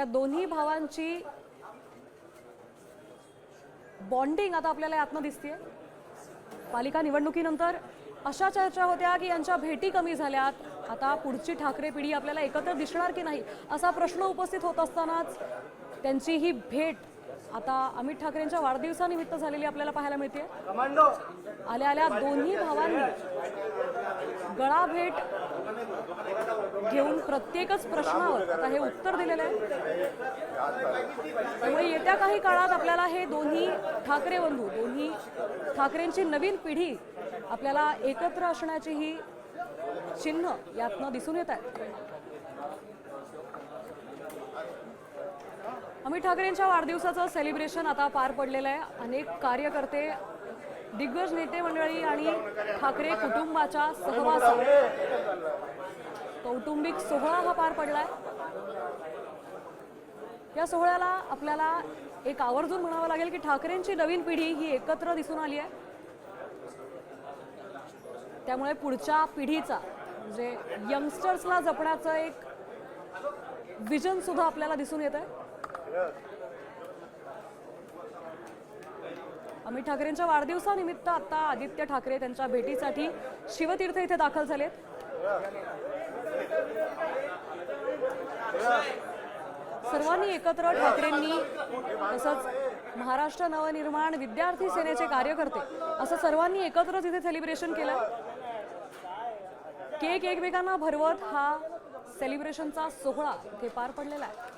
या दोन्ही भावांची बॉन्डिंग आता आपल्याला यातनं दिसतेय। पालिका निवडणुकीनंतर अशा चर्चा होत्या की यांच्या भेटी कमी झाल्यात, आता पुढची ठाकरे पिढी आपल्याला एकत्र दिसणार की नाही असा प्रश्न उपस्थित होत असतानाच त्यांची ही भेट आता अमित ठाकरेंच्या वाढदिवसानिमित्त झालेली आपल्याला पाहायला मिळते। आल्या आल्या दोन्ही भावांनी गळाभेट घेऊन प्रत्येकच प्रश्नावर आता हे उत्तर दिलेलं आहे। त्यामुळे येत्या काही काळात आपल्याला हे दोन्ही ठाकरे बंधू, दोन्ही ठाकरेंची नवीन पिढी आपल्याला एकत्र असण्याची ही चिन्ह यातनं दिसून येत आहेत। अमित ठाकरेंच्या वाढदिवसाचं सेलिब्रेशन आता पार पडलेलं आहे। अनेक कार्यकर्ते, दिग्गज नेते मंडळी आणि ठाकरे कुटुंबाच्या सहवासात कौटुंबिक सोहळा हा पार पडलाय। या सोहळ्याला आपल्याला एक आवर्जून म्हणावं लागेल की ठाकरेंची नवीन पिढी ही एकत्र दिसून आली आहे। त्यामुळे पुढच्या पिढीचा म्हणजे यंगस्टर्सला जपण्याचं एक विजन सुद्धा आपल्याला दिसून येत आहे। अमित ठाकरेंच्या वाढदिवसानिमित्त आता आदित्य ठाकरे त्यांच्या भेटीसाठी शिवतीर्थ इथे दाखल झालेत। सर्वांनी एकत्र ठाकरेंनी तसंच महाराष्ट्र नवनिर्माण विद्यार्थी सेनेचे कार्यकर्ते असं सर्वांनी एकत्रच इथे सेलिब्रेशन केलं। केक एकमेकांना भरवत हा सेलिब्रेशनचा सोहळा इथे पार पडलेला आहे।